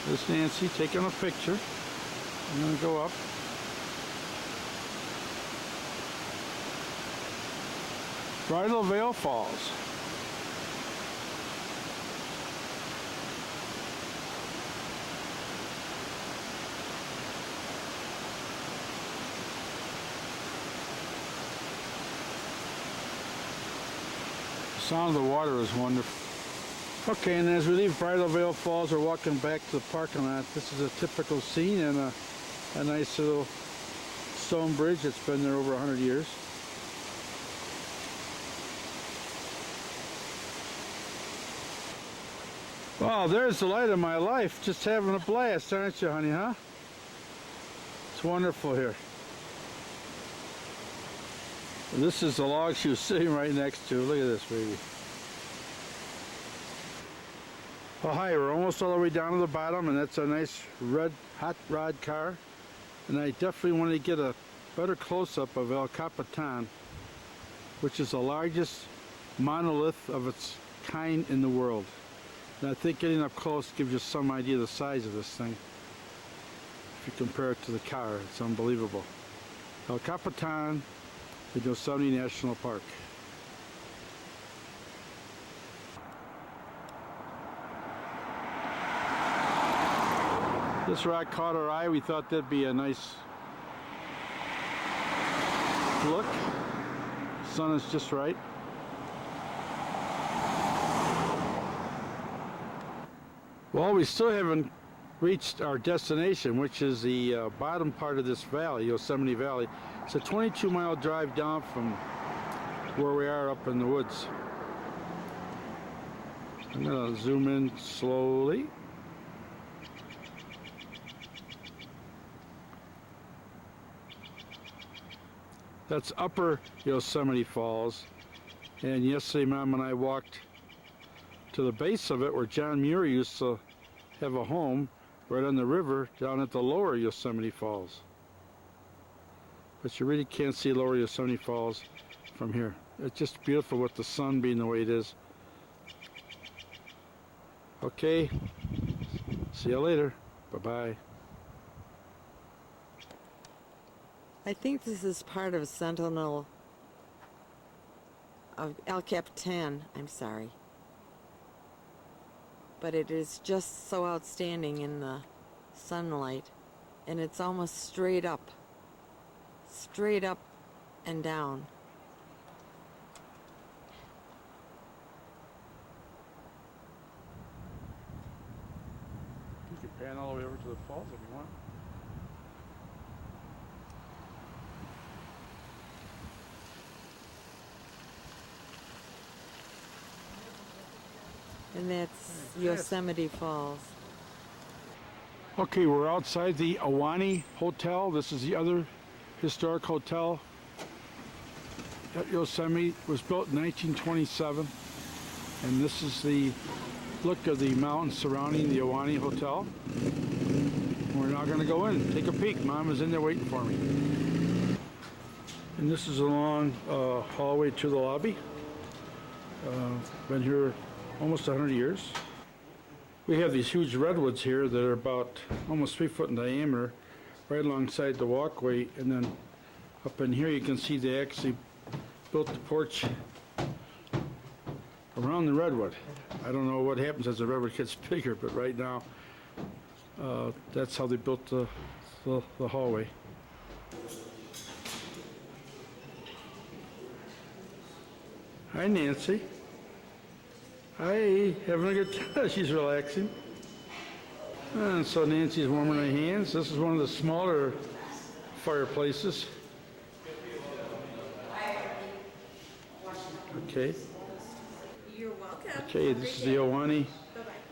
There's Nancy taking a picture. I'm going to go up. Bridal Veil Falls. The sound of the water is wonderful. Okay, and as we leave Bridal Veil Falls, we're walking back to the parking lot. This is a typical scene, and a nice little stone bridge that's been there over 100 years. Wow, there's the light of my life. Just having a blast, aren't you, honey, huh? It's wonderful here. And this is the log she was sitting right next to. Look at this, baby. Well, hi, we're almost all the way down to the bottom, and that's a nice red hot rod car. And I definitely want to get a better close-up of El Capitan, which is the largest monolith of its kind in the world. And I think getting up close gives you some idea of the size of this thing. If you compare it to the car, it's unbelievable. El Capitan, the Yosemite National Park. This rock caught our eye. We thought that'd be a nice look. Sun is just right. Well, we still haven't reached our destination, which is the bottom part of this valley, Yosemite Valley. It's a 22-mile drive down from where we are up in the woods. I'm gonna zoom in slowly. That's Upper Yosemite Falls. And yesterday, Mom and I walked to the base of it where John Muir used to have a home right on the river down at the Lower Yosemite Falls. But you really can't see Lower Yosemite Falls from here. It's just beautiful with the sun being the way it is. Okay, see you later. Bye-bye. I think this is part of Sentinel of El Capitan, I'm sorry. But it is just so outstanding in the sunlight, and it's almost straight up and down. You can pan all the way over to the falls if you want. And that's Yosemite Falls. Okay, we're outside the Ahwahnee Hotel. This is the other historic hotel at Yosemite. It was built in 1927. And this is the look of the mountains surrounding the Ahwahnee Hotel. We're now going to go in and take a peek. Mom is in there waiting for me. And this is a long hallway to the lobby. Been here almost 100 years. We have these huge redwoods here that are about almost 3 foot in diameter, right alongside the walkway, and then up in here you can see they actually built the porch around the redwood. I don't know what happens as the redwood gets bigger, but right now that's how they built the hallway. Hi, Nancy. Hi, having a good time. She's relaxing. And so Nancy's warming her hands. This is one of the smaller fireplaces. Okay. You're welcome. Okay, this is the Ahwahnee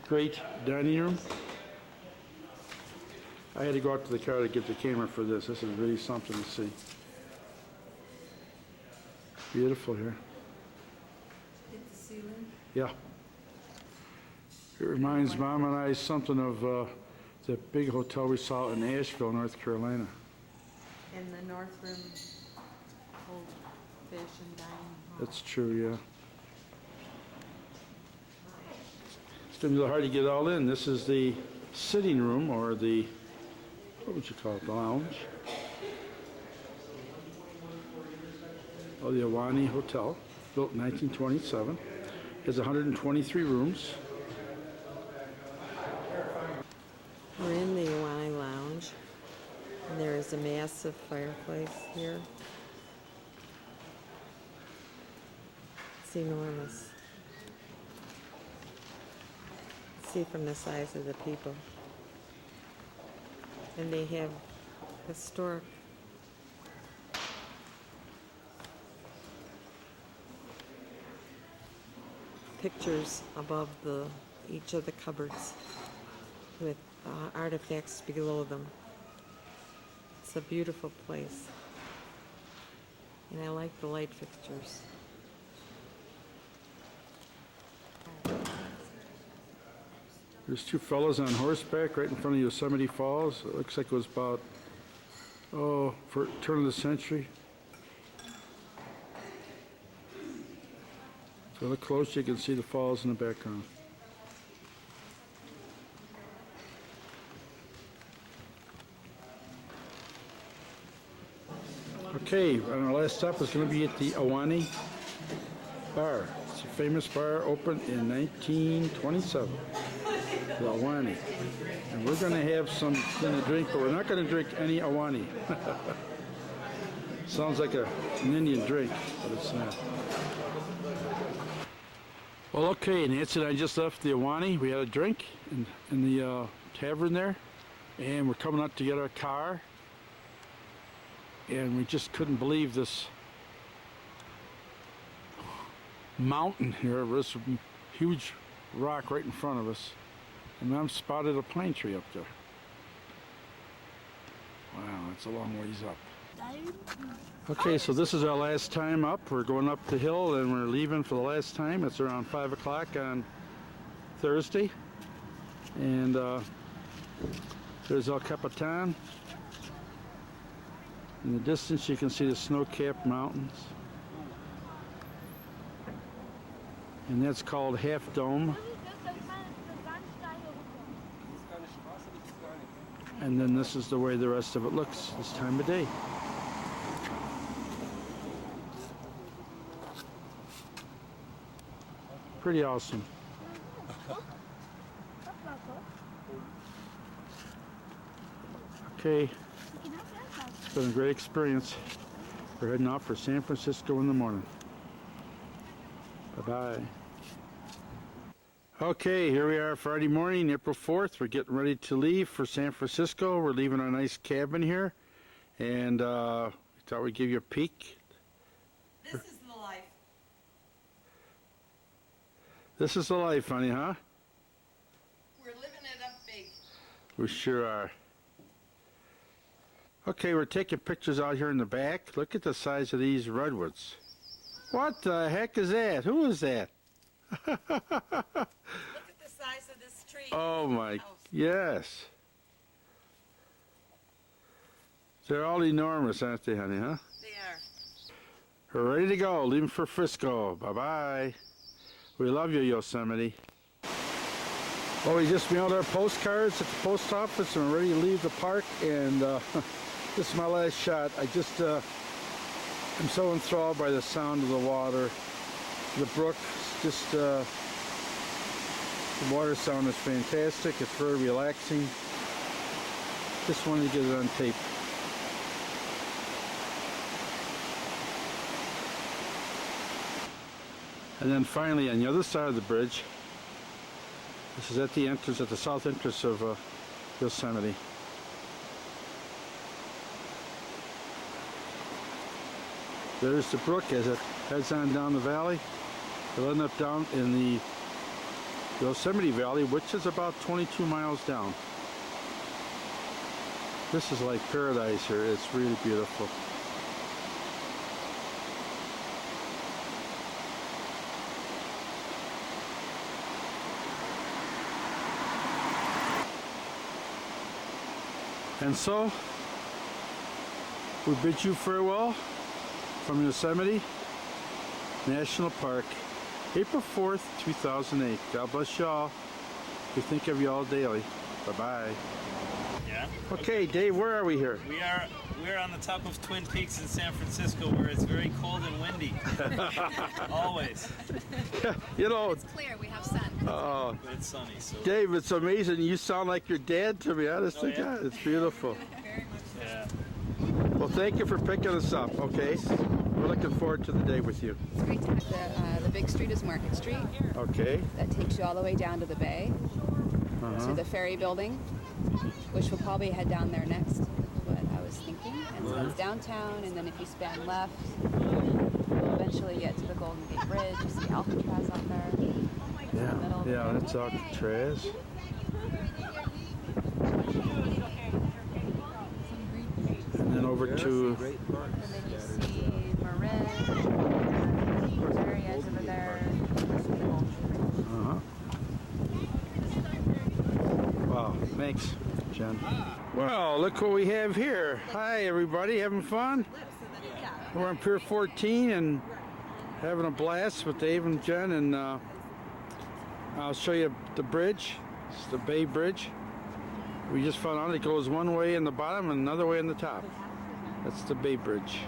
Great Dining Room. I had to go out to the car to get the camera for this. This is really something to see. Beautiful here. Hit the ceiling. Yeah. It reminds Mom and I something of the big hotel we saw in Asheville, North Carolina. In the North Room old-fashioned dining hall. That's true, yeah. It's going to be a little hard to get all in. This is the sitting room, or the, what would you call it, the lounge of the Ahwahnee Hotel, built in 1927. It has 123 rooms. We're in the Ahwahnee Lounge, and there is a massive fireplace here. It's enormous. See from the size of the people. And they have historic pictures above each of the cupboards with artifacts below them. It's a beautiful place. And I like the light fixtures. There's two fellows on horseback right in front of Yosemite Falls. It looks like it was about, for turn of the century. So look close, you can see the falls in the background. Okay, and our last stop is going to be at the Ahwahnee Bar. It's a famous bar opened in 1927, the Ahwahnee. And we're going to have something to drink, but we're not going to drink any Ahwahnee. Sounds like an Indian drink, but it's not. Well, okay, Nancy and I just left the Ahwahnee. We had a drink in the tavern there, and we're coming out to get our car. and we just couldn't believe this mountain here. This huge rock right in front of us, and Mom spotted a pine tree up there. Wow, that's a long ways up. Okay, so this is our last time up. We're going up the hill and we're leaving for the last time. It's around 5 o'clock on Thursday. And there's El Capitan. In the distance you can see the snow-capped mountains. And that's called Half Dome. And then this is the way the rest of it looks this time of day. Pretty awesome. Okay, it's been a great experience. We're heading off for San Francisco in the morning. Bye-bye. Okay, here we are Friday morning, April 4th. We're getting ready to leave for San Francisco. We're leaving our nice cabin here. And we thought we'd give you a peek. This is the life. This is the life, honey, huh? We're living it up big. We sure are. Okay, we're taking pictures out here in the back. Look at the size of these redwoods. What the heck is that? Who is that? Look at the size of this tree. Oh my, yes. They're all enormous, aren't they, honey, huh? They are. We're ready to go, leaving for Frisco. Bye-bye. We love you, Yosemite. Well, we just mailed our postcards at the post office and we're ready to leave the park, and this is my last shot. I just, I'm so enthralled by the sound of the water. The brook, just, the water sound is fantastic. It's very relaxing. Just wanted to get it on tape. And then finally, on the other side of the bridge, this is at the entrance, at the south entrance of Yosemite. There's the brook as it heads on down the valley. It'll end up down in the Yosemite Valley, which is about 22 miles down. This is like paradise here. It's really beautiful. And so, we bid you farewell from Yosemite National Park, April 4th, 2008. God bless y'all. We think of y'all daily. Bye-bye. Yeah. Okay, Dave, where are we here? We're on the top of Twin Peaks in San Francisco, where it's very cold and windy. Always. You know, It's clear, we have sun. oh, But it's sunny, so Dave, it's amazing. You sound like your dad to me, honest to yeah? God. It's beautiful. yeah. Well, thank you for picking us up, okay? We're looking forward to the day with you. It's great to the big street is Market Street. Okay. That takes you all the way down to the bay, to the ferry building, which we'll probably head down there next, what I was thinking. And so it's downtown, and then if you span left, you'll eventually get to the Golden Gate Bridge. You see Alcatraz out there. Yeah, that's Alcatraz. And then over to... And then you see Marin, those areas over there. Wow, thanks, Jen. Well, look what we have here. Hi, everybody, having fun? We're on Pier 14 and having a blast with Dave and Jen, and I'll show you the bridge. It's the Bay Bridge. We just found out it goes one way in the bottom and another way in the top. That's the Bay Bridge.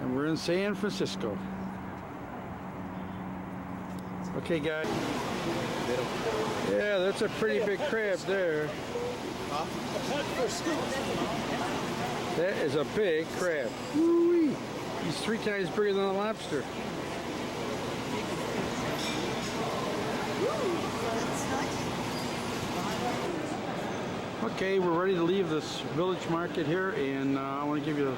And we're in San Francisco. Okay, guys. Yeah, that's a pretty big crab there. That is a big crab. Woo-wee. He's 3 times bigger than a lobster. Okay, we're ready to leave this village market here, and I want to give you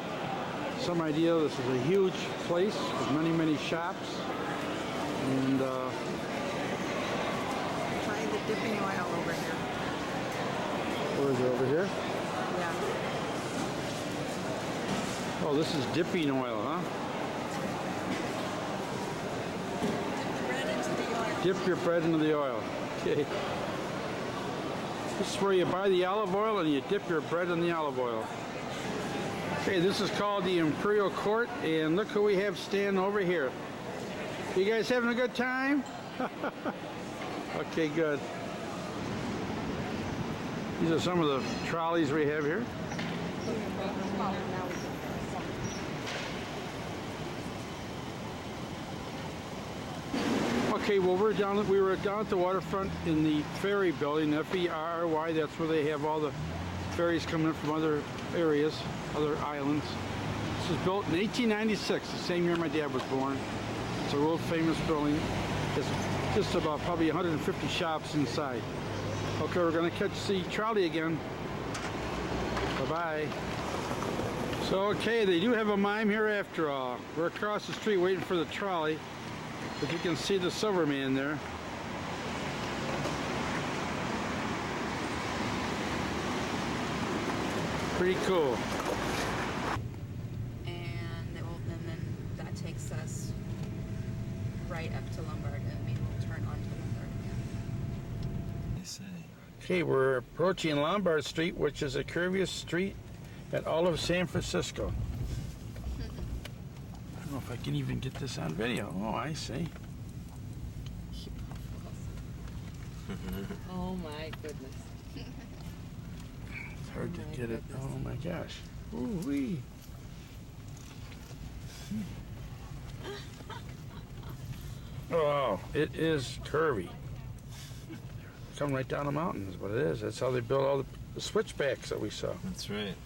some idea. This is a huge place with many, many shops, and Try the dipping oil over here. where is it, over here? Yeah. Oh, this is dipping oil, huh? Bread into the oil. Dip your bread into the oil. Okay. This is where you buy the olive oil and you dip your bread in the olive oil. Okay, this is called the Imperial Court, and look who we have standing over here. You guys having a good time? Okay, good. These are some of the trolleys we have here. Okay, well we were down at the waterfront in the ferry building, F-E-R-R-Y. That's where they have all the ferries coming in from other areas, other islands. This was built in 1896, the same year my dad was born. It's a world famous building. It's just about probably 150 shops inside. Okay, we're gonna catch the trolley again. Bye-bye. So, okay, they do have a mime here after all. We're across the street waiting for the trolley. But you can see the silver man there. Pretty cool. And then that takes us right up to Lombard, and maybe we'll turn onto Lombard again. They say. Okay, we're approaching Lombard Street, which is the curviest street in all of San Francisco. I don't know if I can even get this on video. Oh, I see. Oh my goodness. It's hard to get it. Oh my gosh. Ooh-wee. Oh, it is curvy. Coming right down the mountain is what it is. That's how they built all the switchbacks that we saw. That's right.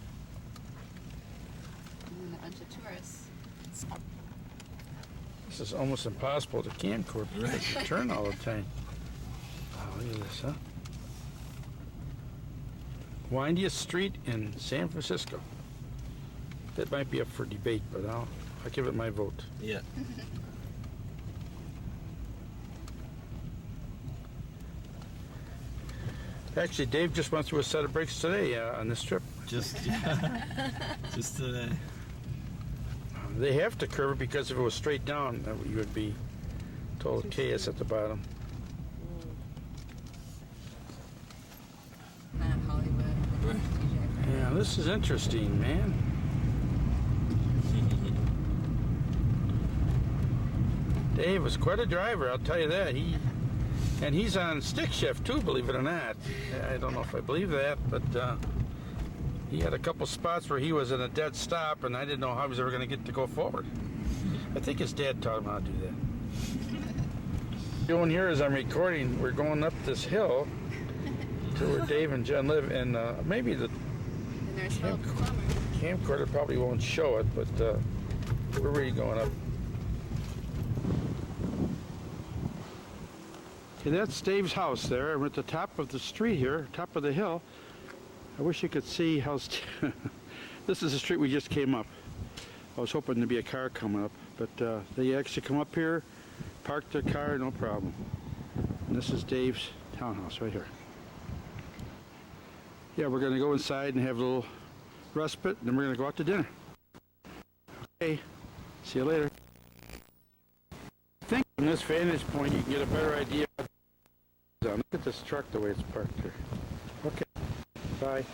And then a bunch of tourists. This is almost impossible to camcord because you turn all the time. Oh, look at this, huh? Windiest street in San Francisco. That might be up for debate, but I'll give it my vote. Yeah. Actually, Dave just went through a set of brakes today on this trip. Just today. They have to curve it because if it was straight down, you would be total chaos at the bottom. Not Hollywood. Right. Yeah, this is interesting, man. Dave was quite a driver, I'll tell you that. He's on stick shift too, believe it or not. I don't know if I believe that, but he had a couple spots where he was in a dead stop, and I didn't know how he was ever going to get to go forward. I think his dad taught him how to do that. Doing here is I'm recording. We're going up this hill to where Dave and Jen live, and maybe the And there's Philip Plummer. camcorder probably won't show it, but we're really going up. Okay, that's Dave's house there. We're at the top of the street here, top of the hill. I wish you could see how... This is the street we just came up. I was hoping there'd be a car coming up, but they actually come up here, park their car, no problem. And this is Dave's townhouse right here. Yeah, we're going to go inside and have a little respite, and then we're going to go out to dinner. Okay, see you later. I think from this vantage point you can get a better idea. Look at this truck, the way it's parked here. Okay, bye.